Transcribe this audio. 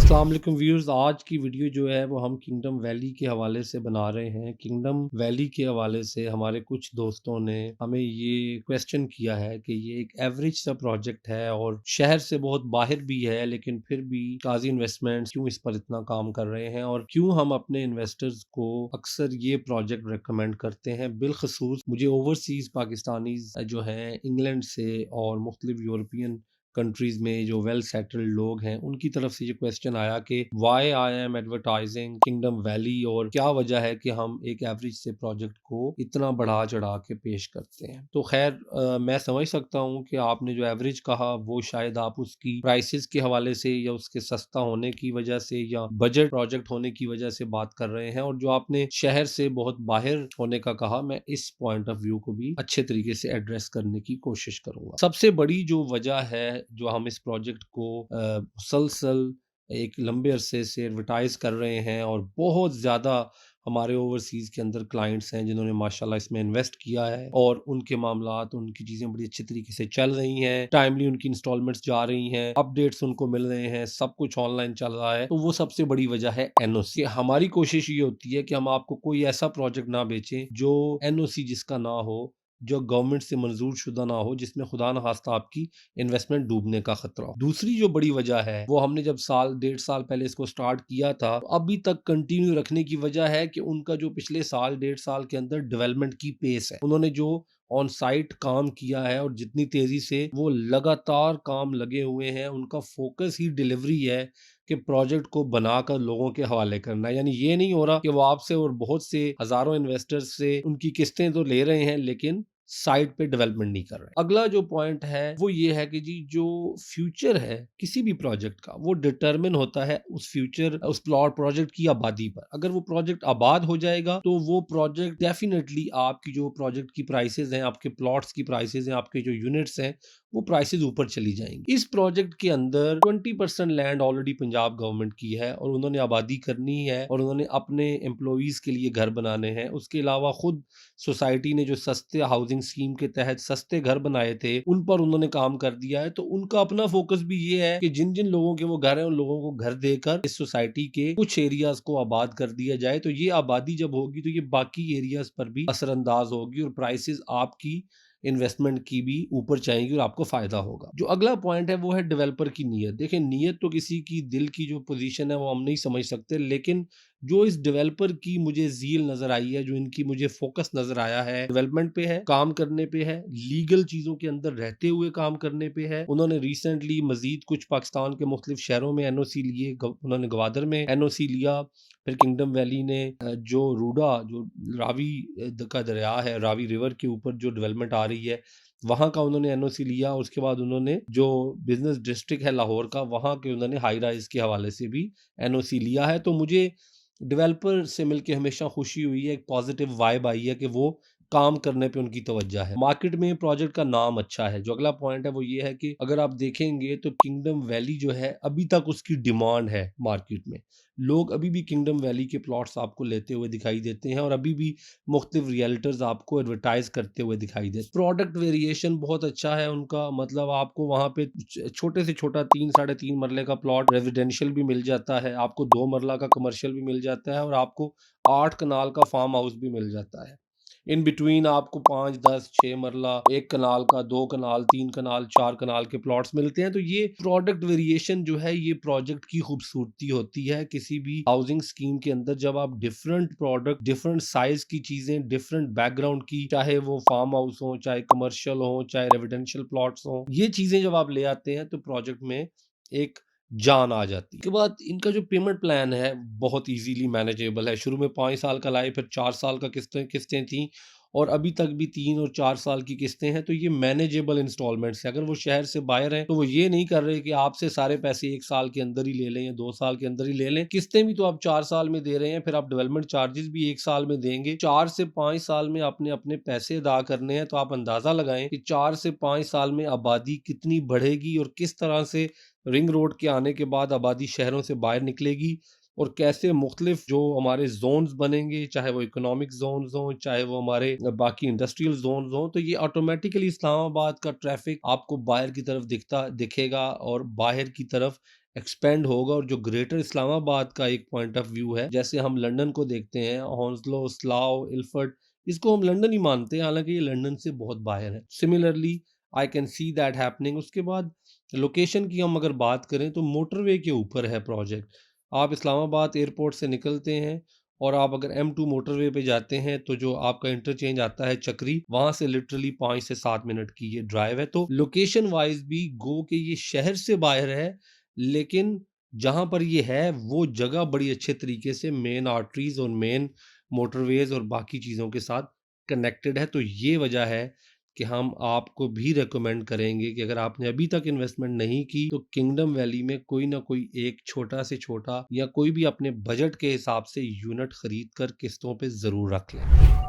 अस्सलाम वालेकुम व्यूअर्स। आज की वीडियो जो है वो हम किंगडम वैली के हवाले से बना रहे हैं। किंगडम वैली के हवाले से हमारे कुछ दोस्तों ने हमें ये क्वेश्चन किया है कि ये एक एवरेज सा प्रोजेक्ट है और शहर से बहुत बाहर भी है, लेकिन फिर भी काजी इन्वेस्टमेंट्स क्यों इस पर इतना काम कर रहे हैं और क्यों हम अपने इन्वेस्टर्स को अक्सर ये प्रोजेक्ट रिकमेंड करते हैं। बिलखसूस मुझे ओवरसीज पाकिस्तानीज जो हैं इंग्लैंड से और मुख्तलिफ यूरोपियन कंट्रीज में जो वेल सेटल्ड लोग हैं उनकी तरफ से ये क्वेश्चन आया कि why I am advertising Kingdom Valley और क्या वजह है कि हम एक एवरेज से प्रोजेक्ट को इतना बढ़ा चढ़ा के पेश करते हैं। तो खैर मैं समझ सकता हूँ कि आपने जो एवरेज कहा वो शायद आप उसकी प्राइसेस के हवाले से या उसके सस्ता होने की वजह से या बजट प्रोजेक्ट होने की वजह से बात कर रहे हैं, और जो आपने शहर से बहुत बाहर होने का कहा, मैं इस पॉइंट ऑफ व्यू को भी अच्छे तरीके से एड्रेस करने की कोशिश करूंगा। सबसे बड़ी जो वजह है जो हम इस प्रोजेक्ट को मुसलसल एक लंबे अरसे से एडवर्टाइज कर रहे हैं और बहुत ज़्यादा हमारे ओवरसीज़ के अंदर क्लाइंट्स हैं जिन्होंने माशाल्लाह इसमें इन्वेस्ट किया है और उनके मामलात उनकी चीज़ें बड़ी अच्छे तरीके से चल रही हैं, टाइमली उनकी इंस्टॉलमेंट्स जा रही हैं, अपडेट्स उनको मिल रहे हैं, सब कुछ ऑनलाइन चल रहा है। तो वो सबसे बड़ी वजह है एनओसी। हमारी कोशिश ये होती है कि हम आपको कोई ऐसा प्रोजेक्ट ना बेचें जो एनओसी जिसका ना हो, जो गवर्नमेंट से मंजूर शुदा ना हो, जिसमें खुदा न खास्ता आपकी इन्वेस्टमेंट डूबने का खतरा हो। दूसरी जो बड़ी वजह है वो हमने जब साल डेढ़ साल पहले इसको स्टार्ट किया था तो अभी तक कंटिन्यू रखने की वजह है कि उनका जो पिछले साल डेढ़ साल के अंदर डेवलपमेंट की पेस है, उन्होंने जो ऑन साइट काम किया है और जितनी तेजी से वो लगातार काम लगे हुए हैं, उनका फोकस ही डिलीवरी है कि प्रोजेक्ट को बनाकर लोगों के हवाले करना है। यानी ये नहीं हो रहा कि वो आपसे और बहुत से हजारों इन्वेस्टर्स से उनकी किस्तें तो ले रहे हैं लेकिन साइड पे डेवलपमेंट नहीं कर रहे। अगला जो पॉइंट है वो ये है कि जी जो फ्यूचर है किसी भी प्रोजेक्ट का वो डिटरमिन होता है उस फ्यूचर उस प्लॉट प्रोजेक्ट की आबादी पर। अगर वो प्रोजेक्ट आबाद हो जाएगा तो वो प्रोजेक्ट डेफिनेटली आपकी जो प्रोजेक्ट की प्राइसेस हैं, आपके प्लॉट्स की प्राइसेस हैं, आपके जो यूनिट्स हैं, वो प्राइसेस ऊपर चली जाएंगी। इस प्रोजेक्ट के अंदर 20% लैंड ऑलरेडी पंजाब गवर्नमेंट की है और उन्होंने आबादी करनी है और उन्होंने अपने एम्प्लॉइज के लिए घर बनाने हैं। उसके अलावा खुद सोसाइटी ने जो सस्ते हाउसिंग स्कीम के तहत सस्ते घर बनाए थे उन पर उन्होंने काम कर दिया है। तो उनका अपना फोकस भी ये है कि जिन जिन लोगों के वो घर है उन लोगों को घर देकर इस सोसाइटी के कुछ एरियाज को आबाद कर दिया जाए। तो ये आबादी जब होगी तो ये बाकी एरियाज पर भी असरअंदाज होगी और प्राइसेस आपकी इन्वेस्टमेंट की भी ऊपर जाएंगी और आपको फायदा होगा। जो अगला पॉइंट है वो है डेवलपर की नीयत। देखिए, नीयत तो किसी की दिल की जो पोजीशन है वो हम नहीं समझ सकते, लेकिन जो इस डेवलपर की मुझे ज़ील नज़र आई है, जो इनकी मुझे फोकस नज़र आया है, डेवलपमेंट पे है, काम करने पे है, लीगल चीज़ों के अंदर रहते हुए काम करने पे है। उन्होंने रिसेंटली मजीद कुछ पाकिस्तान के मुख्तलिफ शहरों में एनओसी लिए, उन्होंने गवादर में एनओसी लिया, फिर किंगडम वैली ने जो रूडा जो रावी का दरिया है, रावी रिवर के ऊपर जो डेवलपमेंट आ रही है वहाँ का उन्होंने एनओसी लिया। उसके बाद उन्होंने जो बिजनेस डिस्ट्रिक्ट है लाहौर का वहाँ के उन्होंने हाई राइज के हवाले से भी एनओसी लिया है। तो मुझे डेवलपर से मिलके हमेशा खुशी हुई है, एक पॉजिटिव वाइब आई है कि वो काम करने पे उनकी तवज्जो है। मार्केट में प्रोजेक्ट का नाम अच्छा है। जो अगला पॉइंट है वो ये है कि अगर आप देखेंगे तो किंगडम वैली जो है अभी तक उसकी डिमांड है मार्केट में। लोग अभी भी किंगडम वैली के प्लॉट्स आपको लेते हुए दिखाई देते हैं और अभी भी मुख्तलिफ रियल्टर्स आपको एडवर्टाइज करते हुए दिखाई देते हैं। प्रोडक्ट वेरिएशन बहुत अच्छा है उनका, मतलब आपको वहाँ पे छोटे से छोटा 3 साढ़े 3 मरले का प्लॉट रेजिडेंशियल भी मिल जाता है, आपको 2 मरला का कमर्शियल भी मिल जाता है और आपको 8 कनाल का फार्म हाउस भी मिल जाता है। इन बिटवीन आपको 5 10 6 मरला, 1 कनाल का, 2 कनाल, 3 कनाल, 4 कनाल के प्लॉट्स मिलते हैं। तो ये प्रोडक्ट वेरिएशन जो है ये प्रोजेक्ट की खूबसूरती होती है। किसी भी हाउसिंग स्कीम के अंदर जब आप डिफरेंट प्रोडक्ट, डिफरेंट साइज की चीजें, डिफरेंट बैकग्राउंड की, चाहे वो फार्म हाउस हो, चाहे कमर्शियल हो, चाहे रेजिडेंशियल प्लॉट्स हो, ये चीजें जब आप ले आते हैं तो प्रोजेक्ट में एक जान आ जाती है। के बाद इनका जो पेमेंट प्लान है बहुत इजीली मैनेजेबल है। शुरू में 5 साल का लाए, फिर 4 साल का किस्तें किस्तें थी और अभी तक भी 3 और 4 साल की किस्तें हैं। तो ये मैनेजेबल इंस्टॉलमेंट्स है। अगर वो शहर से बाहर हैं तो वो ये नहीं कर रहे कि आपसे सारे पैसे 1 साल के अंदर ही ले लें या 2 साल के अंदर ही ले लें। किस्तें भी तो आप 4 साल में दे रहे हैं, फिर आप डेवलपमेंट चार्जेस भी 1 साल में देंगे। 4 से 5 साल में आपने अपने पैसे अदा करने हैं। तो आप अंदाजा लगाएं कि 4 से 5 साल में आबादी कितनी बढ़ेगी और किस तरह से रिंग रोड के आने के बाद आबादी शहरों से बाहर निकलेगी और कैसे मुख्तलिफ जो हमारे जोन्स बनेंगे, चाहे वो इकोनॉमिक जोन्स हों, चाहे वो हमारे बाकी इंडस्ट्रियल जोन्स हों। तो ये ऑटोमेटिकली इस्लामाबाद का ट्रैफिक आपको बाहर की तरफ दिखेगा और बाहर की तरफ एक्सपेंड होगा और जो ग्रेटर इस्लामाबाद का एक पॉइंट ऑफ व्यू है, जैसे हम लंदन को देखते हैं, हॉन्सलो, स्लाव, इल्फर्ट, इसको हम लंदन ही मानते हैं, हालांकि ये लंदन से बहुत बाहर है। Similarly I can see that happening. उसके बाद लोकेशन की हम अगर बात करें तो मोटरवे के ऊपर है प्रोजेक्ट। आप इस्लामाबाद एयरपोर्ट से निकलते हैं और आप अगर M2 मोटरवे पे जाते हैं तो जो आपका इंटरचेंज आता है चक्री, वहां से लिटरली 5 से 7 मिनट की ये ड्राइव है। तो लोकेशन वाइज भी गो के ये शहर से बाहर है, लेकिन जहां पर ये है वो जगह बड़ी अच्छे तरीके से मेन आर्टरीज और मेन मोटरवेज और बाकी चीज़ों के साथ कनेक्टेड है। तो ये वजह है कि हम आपको भी रेकमेंड करेंगे कि अगर आपने अभी तक इन्वेस्टमेंट नहीं की तो किंगडम वैली में कोई ना कोई एक छोटा से छोटा या कोई भी अपने बजट के हिसाब से यूनिट खरीद कर किस्तों पे ज़रूर रख लें।